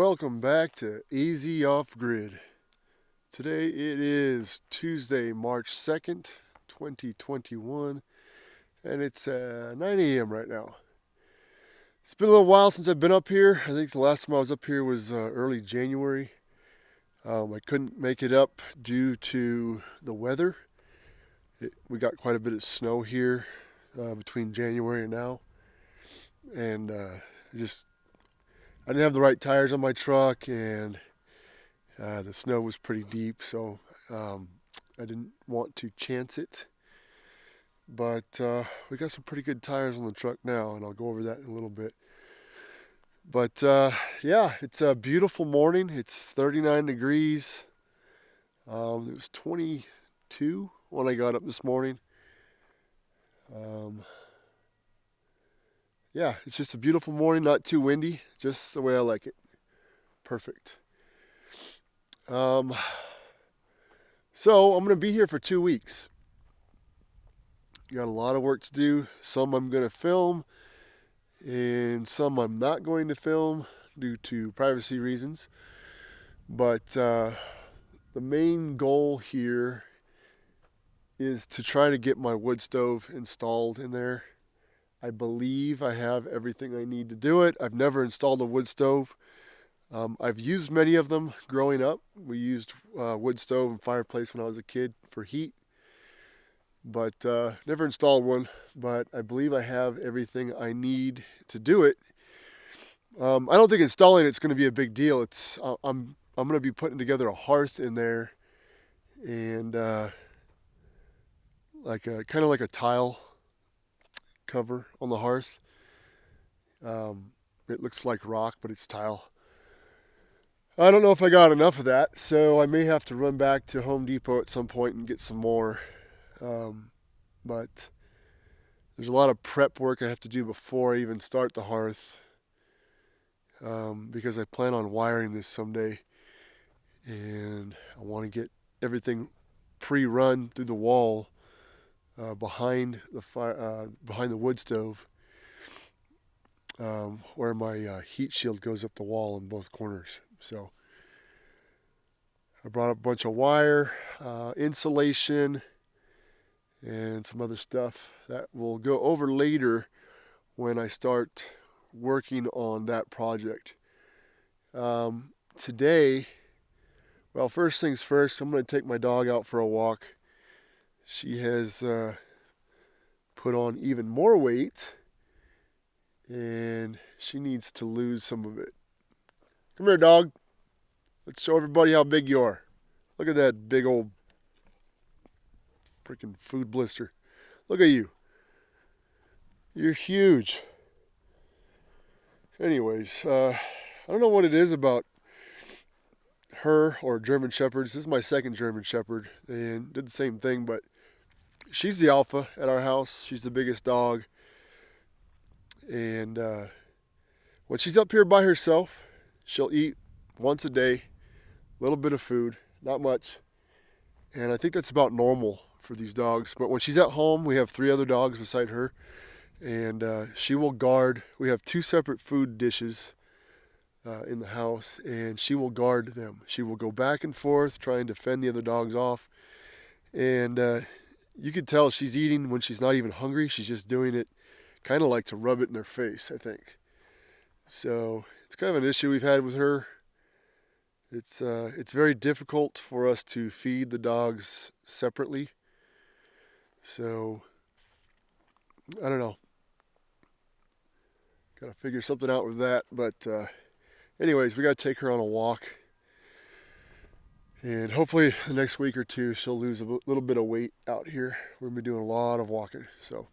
Welcome back to Easy Off Grid. Today it is Tuesday, March 2nd, 2021, and it's 9 a.m. right now. It's been a little while since I've been up here. I think the last time I was up here was early January. I couldn't make it up due to the weather. We got quite a bit of snow here between January and now, and I didn't have the right tires on my truck, and the snow was pretty deep, so I didn't want to chance it. But we got some pretty good tires on the truck now, and I'll go over that in a little bit. But yeah, it's a beautiful morning. It's 39 degrees. It was 22 when I got up this morning. Yeah, it's just a beautiful morning, not too windy, just the way I like it. Perfect. So I'm going to be here for 2 weeks. Got a lot of work to do. Some I'm going to film, and some I'm not going to film due to privacy reasons. But the main goal here is to try to get my wood stove installed in there. I believe I have everything I need to do it. I've never installed a wood stove. I've used many of them growing up. We used wood stove and fireplace when I was a kid for heat, but never installed one. But I believe I have everything I need to do it. I don't think installing it's going to be a big deal. I'm going to be putting together a hearth in there, and kind of like a tile cover on the hearth. It looks like rock, but it's tile. I don't know if I got enough of that, so I may have to run back to Home Depot at some point and get some more. But there's a lot of prep work I have to do before I even start the hearth, because I plan on wiring this someday, and I want to get everything pre-run through the wall behind the wood stove, where my heat shield goes up the wall in both corners. So I brought up a bunch of wire, insulation, and some other stuff that we'll go over later when I start working on that project. Today, well, first things first, I'm going to take my dog out for a walk. She has put on even more weight, and she needs to lose some of it. Come here, dog. Let's show everybody how big you are. Look at that big old freaking food blister. Look at you. You're huge. Anyways, I don't know what it is about her or German Shepherds. This is my second German Shepherd, and did the same thing, but she's the alpha at our house. She's the biggest dog. And when she's up here by herself, she'll eat once a day, a little bit of food, not much. And I think that's about normal for these dogs. But when she's at home, we have 3 other dogs beside her, and she will guard. We have 2 separate food dishes in the house, and she will guard them. She will go back and forth trying to fend the other dogs off. And you can tell she's eating when she's not even hungry. She's just doing it kind of like to rub it in their face, I think. So it's kind of an issue we've had with her. It's very difficult for us to feed the dogs separately. So I don't know. Got to figure something out with that. But anyways, we got to take her on a walk. And hopefully the next week or two she'll lose a little bit of weight out here. We're going to be doing a lot of walking. So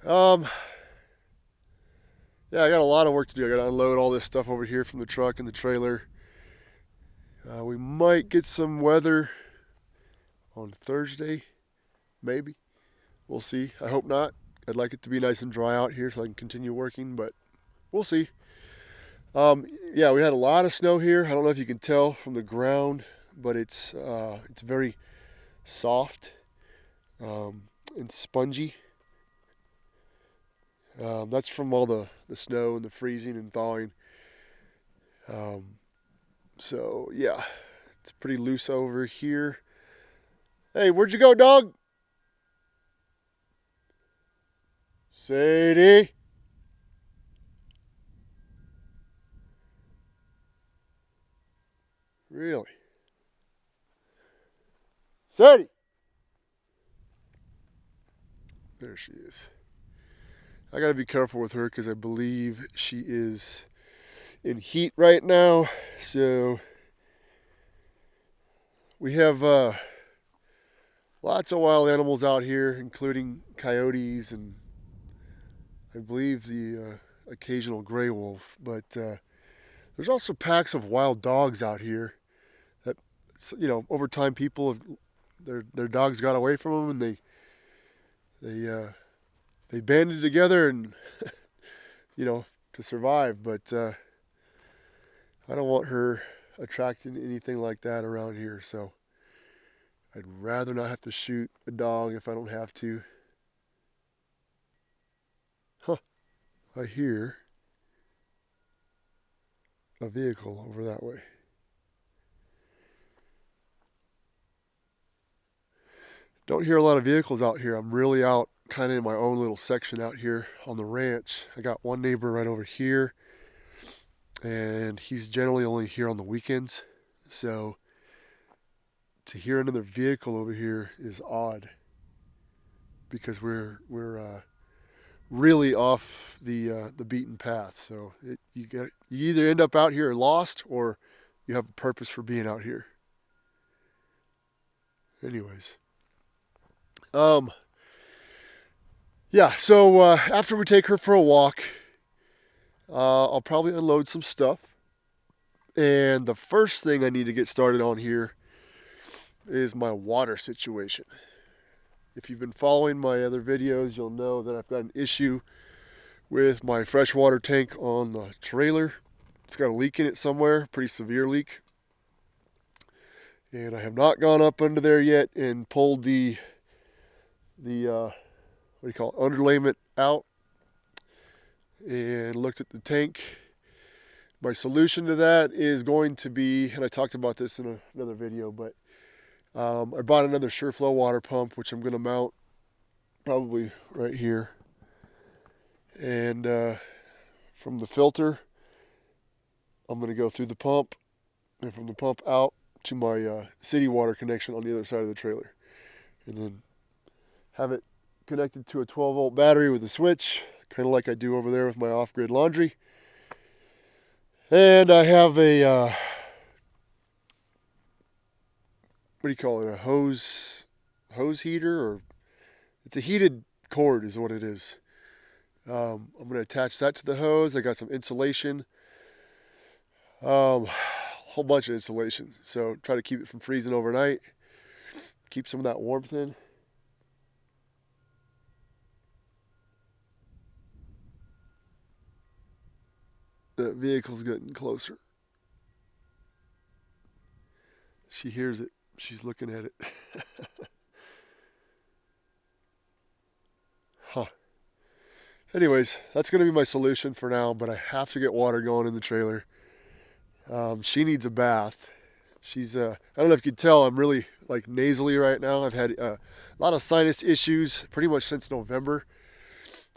yeah, I got a lot of work to do. I got to unload all this stuff over here from the truck and the trailer. We might get some weather on Thursday, maybe. We'll see. I hope not. I'd like it to be nice and dry out here so I can continue working, but we'll see. Yeah, we had a lot of snow here. I don't know if you can tell from the ground, but it's very soft and spongy. That's from all the snow and the freezing and thawing. So yeah, it's pretty loose over here. Hey, where'd you go, dog? Sadie? Really? Sadie! There she is. I gotta be careful with her because I believe she is in heat right now. So we have lots of wild animals out here, including coyotes and I believe the occasional gray wolf. But there's also packs of wild dogs out here that, over time people have their dogs got away from them and they banded together and to survive. But I don't want her attracting anything like that around here. So I'd rather not have to shoot a dog if I don't have to. Huh. I hear a vehicle over that way. Don't hear a lot of vehicles out here. I'm really out kind of in my own little section out here on the ranch. I got one neighbor right over here, and he's generally only here on the weekends. So to hear another vehicle over here is odd because we're really off the beaten path. So you either end up out here lost or you have a purpose for being out here. Anyways. Yeah, so after we take her for a walk, I'll probably unload some stuff. And the first thing I need to get started on here is my water situation. If you've been following my other videos, you'll know that I've got an issue with my freshwater tank on the trailer. It's got a leak in it somewhere, pretty severe leak. And I have not gone up under there yet and pulled the underlayment out and looked at the tank. My solution to that is going to be, and I talked about this in another video, but I bought another SureFlow water pump, which I'm going to mount probably right here. And from the filter, I'm going to go through the pump, and from the pump out to my city water connection on the other side of the trailer. And then have it connected to a 12-volt battery with a switch, kind of like I do over there with my off-grid laundry. And I have a, a hose heater, or it's a heated cord is what it is. I'm going to attach that to the hose. I got some insulation, a whole bunch of insulation. So try to keep it from freezing overnight, keep some of that warmth in. The vehicle's getting closer. She hears it. She's looking at it. Huh. Anyways, that's going to be my solution for now, but I have to get water going in the trailer. She needs a bath. She's, I don't know if you can tell, I'm really like nasally right now. I've had a lot of sinus issues pretty much since November.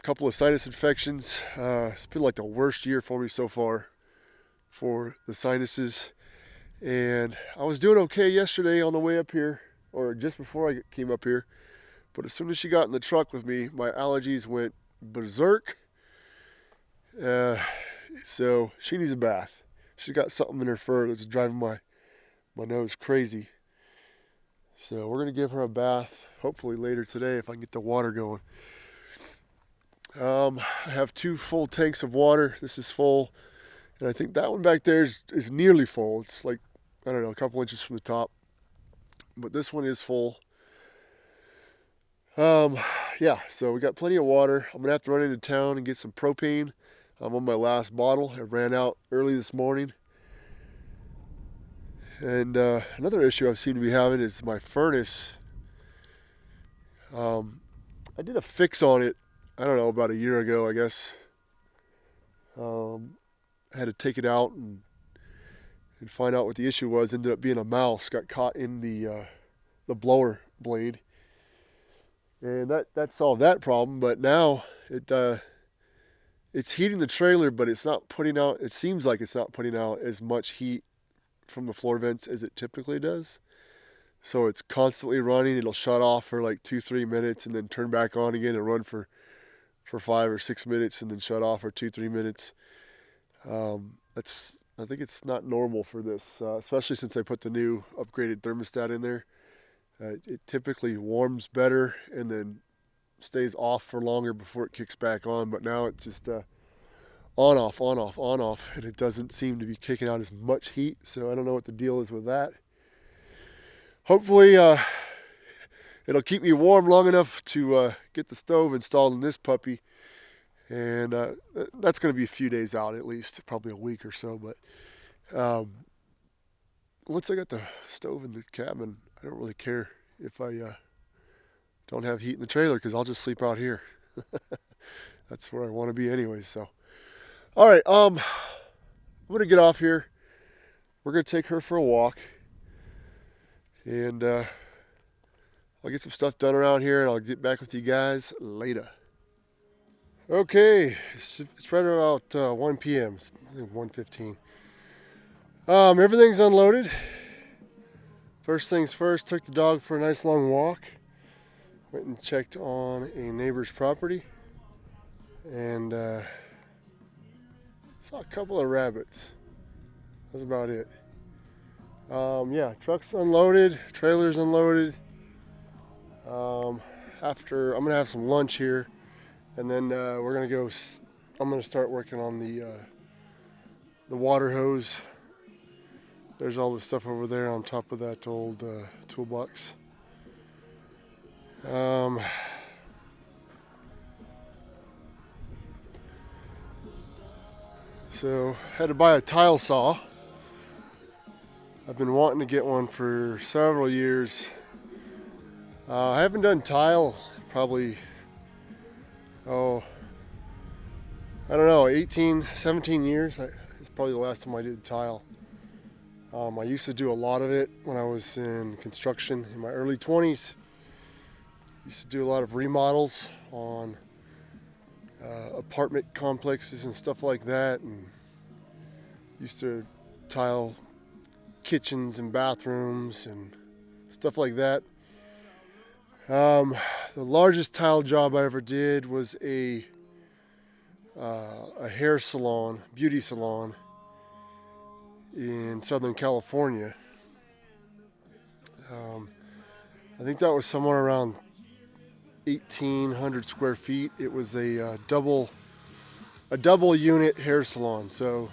A couple of sinus infections. It's been like the worst year for me so far for the sinuses. And I was doing okay yesterday on the way up here, or just before I came up here. But as soon as she got in the truck with me, my allergies went berserk. So she needs a bath. She's got something in her fur that's driving my nose crazy. So we're going to give her a bath, hopefully later today if I can get the water going. I have 2 full tanks of water. This is full. And I think that one back there is nearly full. It's like, I don't know, a couple inches from the top. But this one is full. Yeah, so we got plenty of water. I'm going to have to run into town and get some propane. I'm on my last bottle. I ran out early this morning. And another issue I seem to be having is my furnace. I did a fix on it, I don't know, about a year ago, I guess. I had to take it out and and find out what the issue was. Ended up being a mouse got caught in the blower blade, and that solved that problem. But now it's heating the trailer, but it's not putting out. It seems like it's not putting out as much heat from the floor vents as it typically does. So it's constantly running. It'll shut off for like 2-3 minutes and then turn back on again and run for 5 or 6 minutes and then shut off for 2-3 minutes. I think it's not normal for this, especially since I put the new upgraded thermostat in there. It typically warms better and then stays off for longer before it kicks back on, but now it's just on off, and it doesn't seem to be kicking out as much heat, so I don't know what the deal is with that. Hopefully it'll keep me warm long enough to get the stove installed in this puppy, and that's going to be a few days out at least, probably a week or so. But once I got the stove in the cabin, I don't really care if I don't have heat in the trailer, because I'll just sleep out here. That's where I want to be anyways. So, all right, I'm going to get off here. We're going to take her for a walk, and I'll get some stuff done around here, and I'll get back with you guys later. Okay, it's right about 1 p.m. I think 1:15. Everything's unloaded. First things first, took the dog for a nice long walk. Went and checked on a neighbor's property, and saw a couple of rabbits. That's about it. Yeah, truck's unloaded, trailer's unloaded. After, I'm gonna have some lunch here, and then we're gonna go. I'm gonna start working on the water hose. There's all the stuff over there on top of that old toolbox. So had to buy a tile saw. I've been wanting to get one for several years. I haven't done tile probably, I don't know, 18, 17 years. It's probably the last time I did tile. I used to do a lot of it when I was in construction in my early 20s. Used to do a lot of remodels on apartment complexes and stuff like that, and used to tile kitchens and bathrooms and stuff like that. The largest tile job I ever did was a hair salon, beauty salon in Southern California. I think that was somewhere around 1,800 square feet. It was a double unit hair salon, so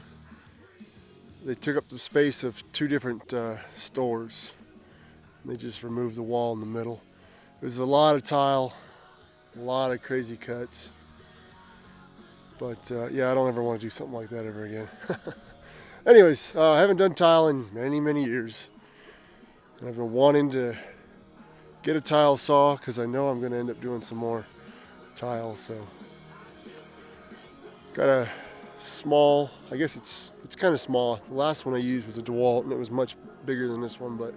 they took up the space of two different stores. They just removed the wall in the middle. It was a lot of tile, a lot of crazy cuts, but yeah, I don't ever want to do something like that ever again. Anyways, I haven't done tile in many years, and I've been wanting to get a tile saw because I know I'm going to end up doing some more tile. So got a small, I guess it's kind of small. The last one I used was a DeWalt, and it was much bigger than this one, but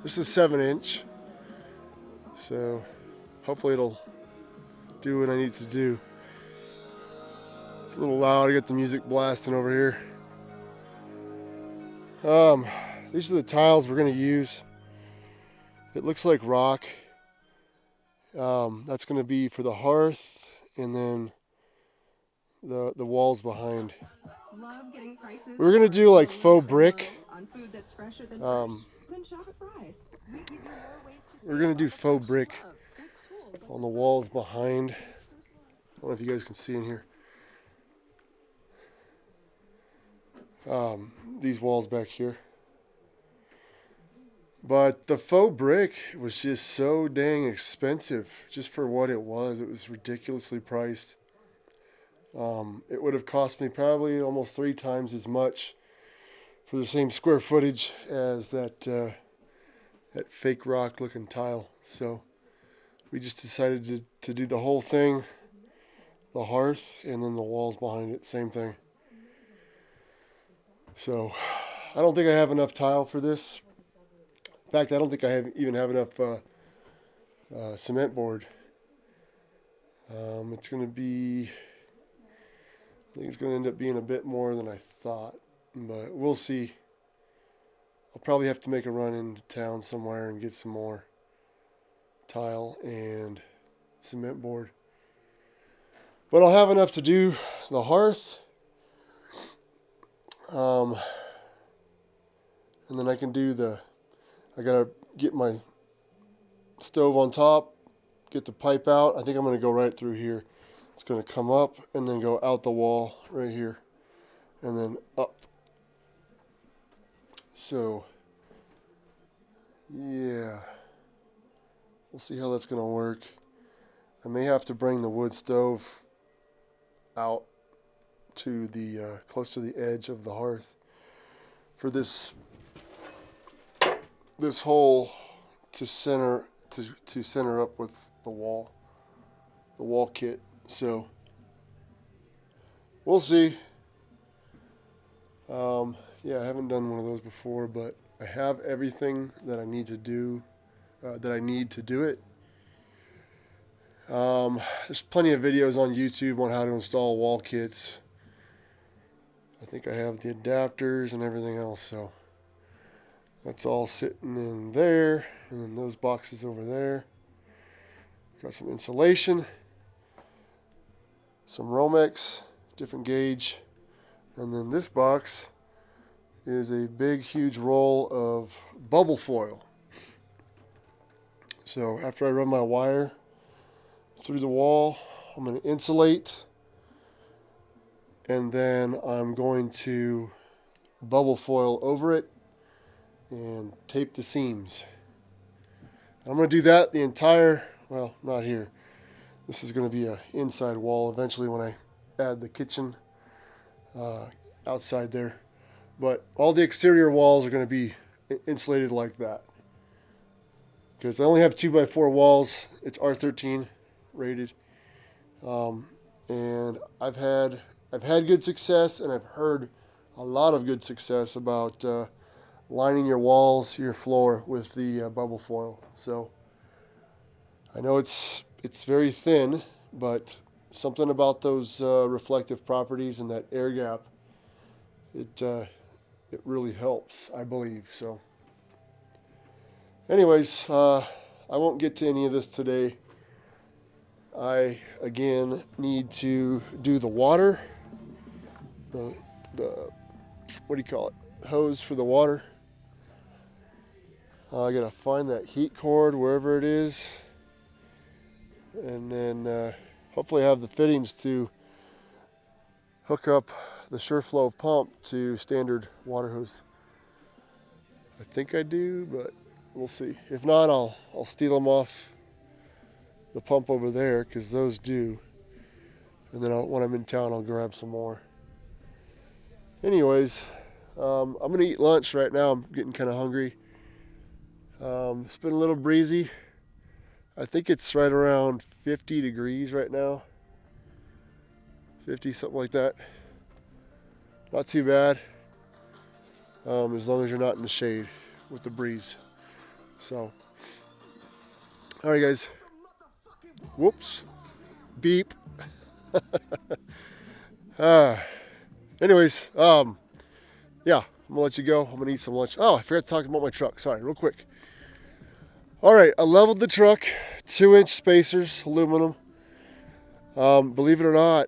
this is 7-inch. So hopefully it'll do what I need to do. It's a little loud. I got the music blasting over here. These are the tiles we're going to use. It looks like rock. That's going to be for the hearth, and then the walls behind. We're going to do like faux brick. We're going to do faux brick on the walls behind. I don't know if you guys can see in here. These walls back here. But the faux brick was just so dang expensive just for what it was. It was ridiculously priced. It would have cost me probably almost 3 times as much for the same square footage as that fake rock looking tile. So we just decided to do the whole thing, the hearth, and then the walls behind it, same thing. So I don't think I have enough tile for this. In fact, I don't think I even have enough cement board. It's going to be, I think it's going to end up being a bit more than I thought, but we'll see. I'll probably have to make a run into town somewhere and get some more tile and cement board. But I'll have enough to do the hearth. And then I can do I gotta get my stove on top, get the pipe out. I think I'm gonna go right through here. It's gonna come up and then go out the wall right here and then up. So yeah, we'll see how that's gonna work. I may have to bring the wood stove out to the close to the edge of the hearth for this hole to center up with the wall kit. So we'll see. Yeah, I haven't done one of those before, but I have everything that I need to do it. There's plenty of videos on YouTube on how to install wall kits. I think I have the adapters and everything else, so that's all sitting in there, and then those boxes over there. Got some insulation, some Romex, different gauge, and then this box is a big, huge roll of bubble foil. So after I run my wire through the wall, I'm going to insulate, and then I'm going to bubble foil over it and tape the seams. I'm going to do that the entire, well, not here. This is going to be an inside wall eventually when I add the kitchen outside there. But all the exterior walls are going to be insulated like that. Because I only have 2x4 walls. It's R13 rated. And I've had good success, and I've heard a lot of good success about lining your walls, your floor with the bubble foil. So I know it's very thin, but something about those reflective properties and that air gap, it really helps, I believe. So anyways, I won't get to any of this today. I again need to do the water, the what do you call it, hose for the water. I gotta find that heat cord wherever it is, and then hopefully I have the fittings to hook up the SureFlow pump to standard water hose. I think I do, but we'll see. If not, I'll steal them off the pump over there, because those do. And then when I'm in town, I'll grab some more. Anyways, I'm going to eat lunch right now. I'm getting kind of hungry. It's been a little breezy. I think it's right around 50 degrees right now. 50, something like that. Not too bad. As long as you're not in the shade with the breeze. So, all right, guys. Whoops. Beep. Anyways, yeah, I'm gonna let you go. I'm gonna eat some lunch. Oh, I forgot to talk about my truck. Sorry, real quick. All right, I leveled the truck. 2-inch spacers, aluminum. Believe it or not,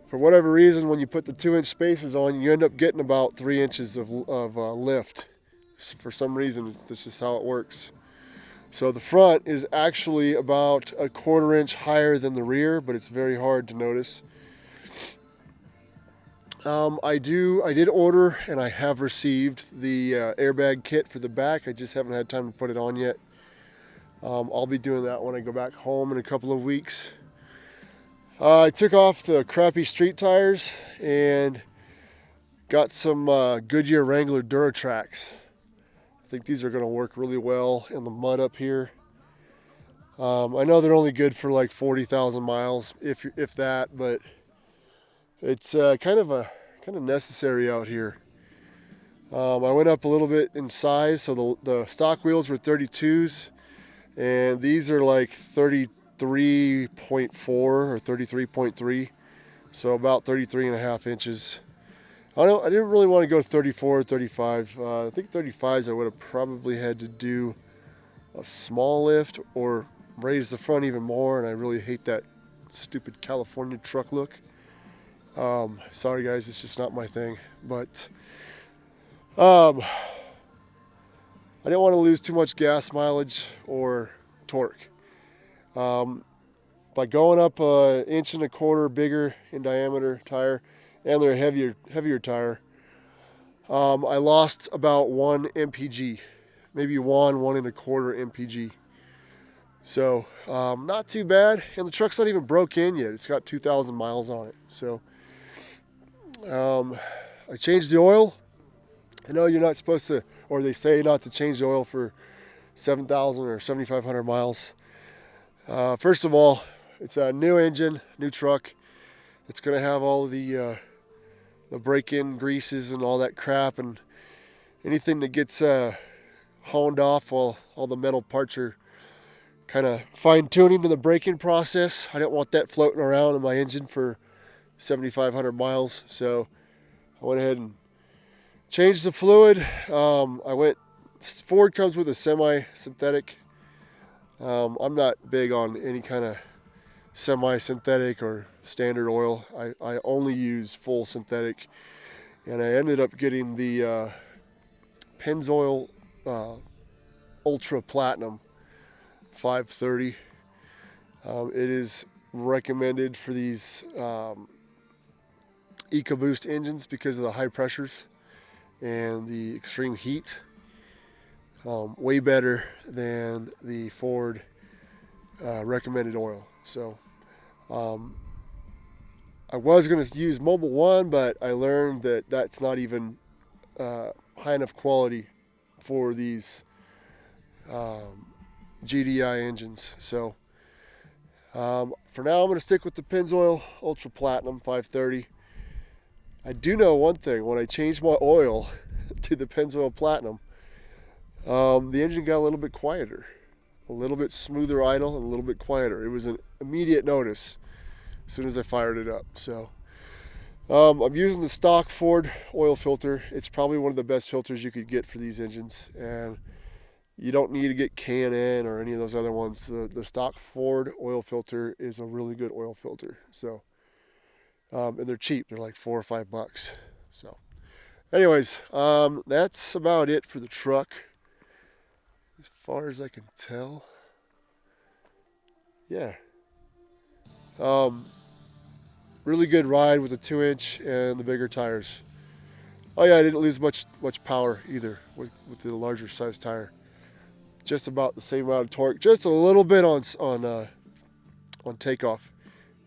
for whatever reason, when you put the 2-inch spacers on, you end up getting about 3 inches of lift. For some reason, that's just how it works. So the front is actually about 1/4 inch higher than the rear, but it's very hard to notice. I did order, and I have received the airbag kit for the back. I just haven't had time to put it on yet. I'll be doing that when I go back home in a couple of weeks. I took off the crappy street tires and got some Goodyear Wrangler Duratracs. I think these are going to work really well in the mud up here. I know they're only good for like 40,000 miles, if that, but it's kind of necessary out here. I went up a little bit in size, so the stock wheels were 32s, and these are like 33.4 or 33.3, so about 33.5 inches. I didn't really want to go 34 or 35. I think 35s I would have probably had to do a small lift or raise the front even more, and I really hate that stupid California truck look. Sorry guys, it's just not my thing. But I didn't want to lose too much gas mileage or torque. By going up an inch and a quarter bigger in diameter tire, and they're a heavier tire, I lost about 1 mpg, maybe 1.25 mpg. So not too bad, and the truck's not even broke in yet. It's got 2,000 miles on it. So I changed the oil. I know you're not supposed to, or they say not to change the oil for 7,000 or 7,500 miles. First of all, it's a new engine, new truck. It's going to have all the break-in greases and all that crap, and anything that gets honed off while all the metal parts are kind of fine-tuning to the break-in process. I didn't want that floating around in my engine for 7,500 miles, so I went ahead and changed the fluid. Ford comes with a semi-synthetic. I'm not big on any kind of semi-synthetic or standard oil. I only use full synthetic, and I ended up getting the Pennzoil Ultra Platinum 530. It is recommended for these EcoBoost engines because of the high pressures and the extreme heat. Way better than the Ford recommended oil. So I was going to use Mobil 1, but I learned that that's not even high enough quality for these GDI engines. So for now I'm going to stick with the Pennzoil Ultra Platinum 530. I do know one thing: when I changed my oil to the Pennzoil Platinum, the engine got a little bit quieter, a little bit smoother idle, and a little bit quieter. It was an immediate notice as soon as I fired it up. So I'm using the stock Ford oil filter. It's probably one of the best filters you could get for these engines, and you don't need to get K&N or any of those other ones. The stock Ford oil filter is a really good oil filter. So and they're cheap. They're like $4 or $5. So anyways, that's about it for the truck as far as I can tell. Yeah. Really good ride with the 2-inch and the bigger tires. Oh yeah, I didn't lose much power either with the larger size tire. Just about the same amount of torque, just a little bit on takeoff,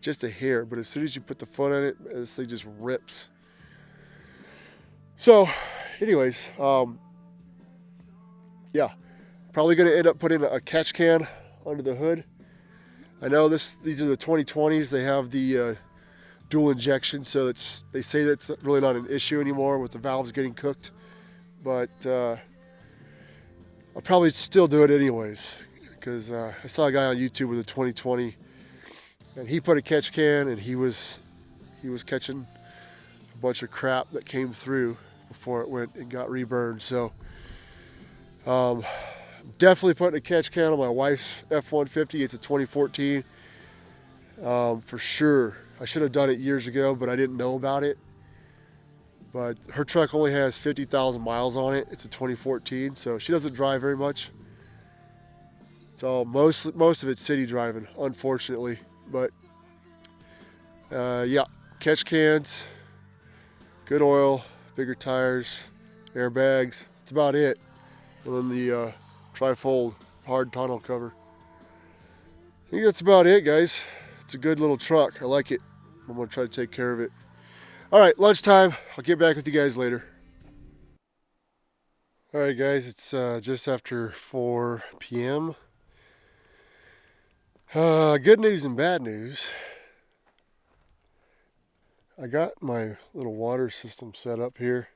just a hair. But as soon as you put the foot on it, this thing just rips. So, anyways, yeah, probably gonna end up putting a catch can under the hood. I know these are the 2020s. They have the dual injection, so they say that's really not an issue anymore with the valves getting cooked. But I'll probably still do it anyways, because I saw a guy on YouTube with a 2020, and he put a catch can, and he was catching a bunch of crap that came through before it went and got reburned. So definitely putting a catch can on my wife's F-150. It's a 2014 for sure. I should have done it years ago, but I didn't know about it. But her truck only has 50,000 miles on it. It's a 2014, so she doesn't drive very much. So most of it's city driving, unfortunately. But yeah, catch cans, good oil, bigger tires, airbags. That's about it. And then the trifold hard tonneau cover. I think that's about it, guys. It's a good little truck. I like it. I'm going to try to take care of it. All right, lunchtime. I'll get back with you guys later. All right, guys, it's just after 4 p.m. Good news and bad news. I got my little water system set up here.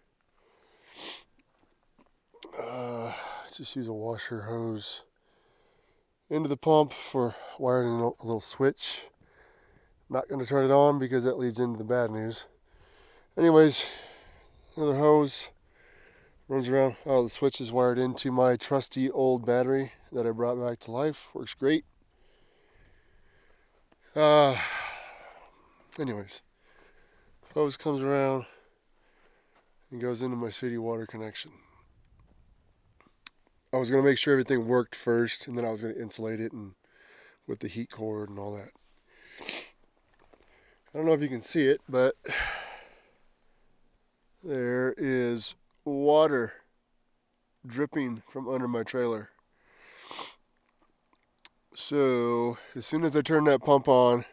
Just use a washer hose into the pump for wiring a little switch. Not going to turn it on because that leads into the bad news. Anyways, another hose runs around. Oh, the switch is wired into my trusty old battery that I brought back to life. Works great. Anyways, hose comes around and goes into my city water connection. I was going to make sure everything worked first, and then I was going to insulate it and with the heat cord and all that. I don't know if you can see it, but there is water dripping from under my trailer. So as soon as I turned that pump on,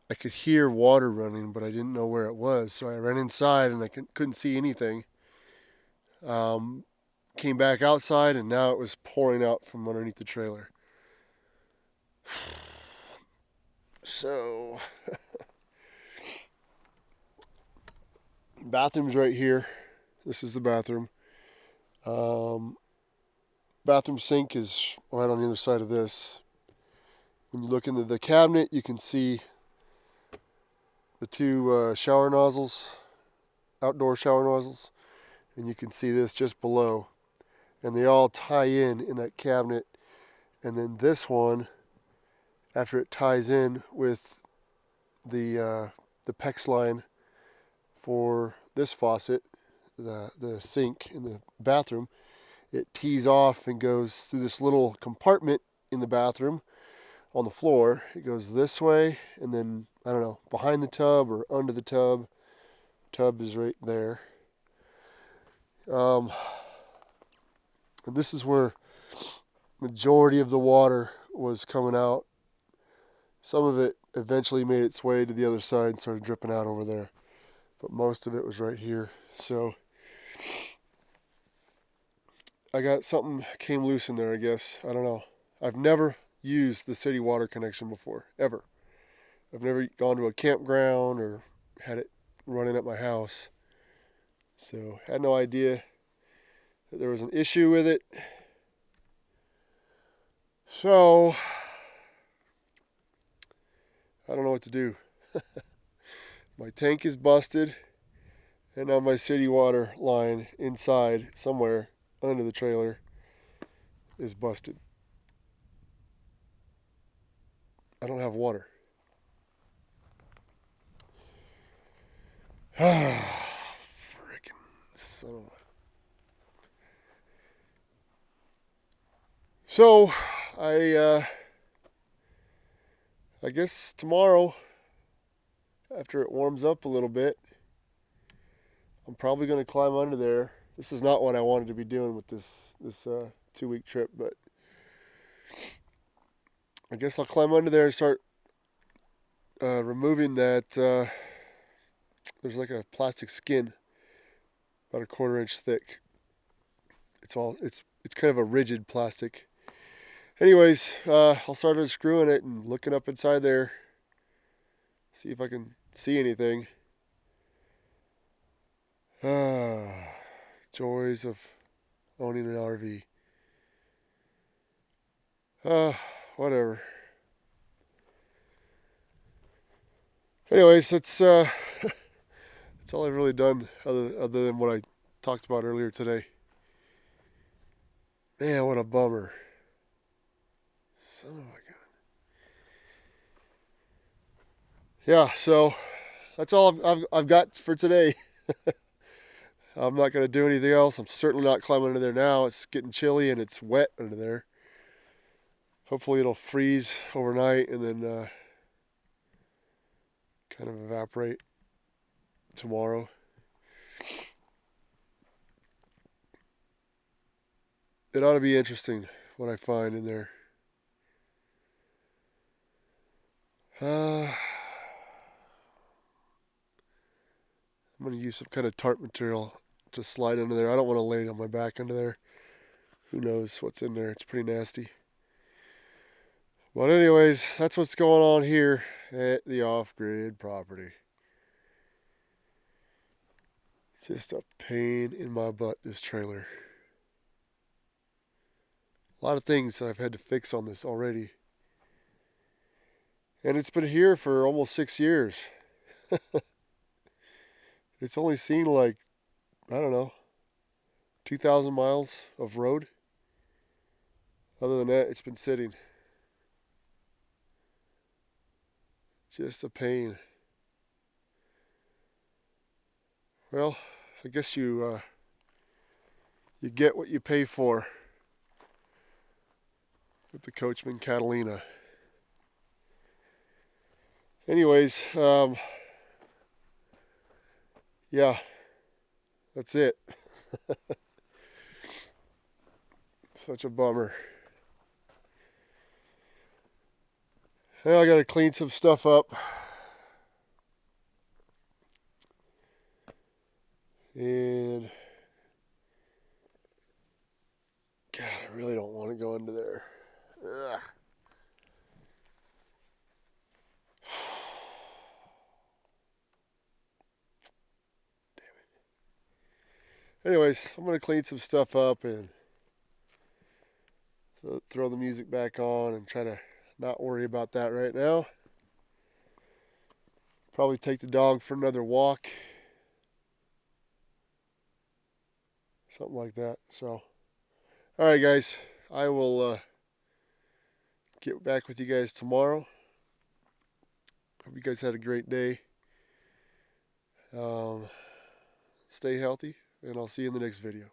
I could hear water running, but I didn't know where it was. So I ran inside and I couldn't see anything. Came back outside and now it was pouring out from underneath the trailer. So, bathroom's right here. This is the bathroom. Bathroom sink is right on the other side of this. When you look into the cabinet, you can see the two shower nozzles, outdoor shower nozzles, and you can see this just below. And they all tie in that cabinet. And then this one, after it ties in with the PEX line for this faucet, the sink in the bathroom, it tees off and goes through this little compartment in the bathroom on the floor. It goes this way, and then, I don't know, behind the tub or under the tub. Tub is right there. And this is where majority of the water was coming out. Some of it eventually made its way to the other side and started dripping out over there. But most of it was right here. So I got something came loose in there, I guess. I don't know. I've never used the city water connection before, ever. I've never gone to a campground or had it running at my house. So had no idea that there was an issue with it. So I don't know what to do. My tank is busted, and now my city water line inside somewhere under the trailer is busted. I don't have water. Frickin' son of a... So, I guess tomorrow, after it warms up a little bit, I'm probably going to climb under there. This is not what I wanted to be doing with this 2-week trip, but I guess I'll climb under there and start removing that. There's like a plastic skin, about a 1/4 inch thick. It's kind of a rigid plastic. Anyways, I'll start unscrewing it and looking up inside there, see if I can see anything. Joys of owning an RV. Whatever. Anyways, that's all I've really done other than what I talked about earlier today. Man, what a bummer. Son of a gun. Yeah, so that's all I've got for today. I'm not going to do anything else. I'm certainly not climbing under there now. It's getting chilly and it's wet under there. Hopefully it'll freeze overnight and then kind of evaporate tomorrow. It ought to be interesting what I find in there. I'm going to use some kind of tarp material to slide under there. I don't want to lay on my back under there. Who knows what's in there. It's pretty nasty. But anyways, that's what's going on here at the off-grid property. Just a pain in my butt, this trailer. A lot of things that I've had to fix on this already. And it's been here for almost 6 years. It's only seen like, I don't know, 2,000 miles of road. Other than that, it's been sitting. Just a pain. Well, I guess you get what you pay for with the Coachmen Catalina. Anyways, yeah, that's it. Such a bummer. Well, I gotta clean some stuff up. And God, I really don't want to go into there. Ugh. Anyways, I'm gonna clean some stuff up and throw the music back on and try to not worry about that right now. Probably take the dog for another walk. Something like that. So, all right, guys. I will get back with you guys tomorrow. Hope you guys had a great day. Stay healthy, and I'll see you in the next video.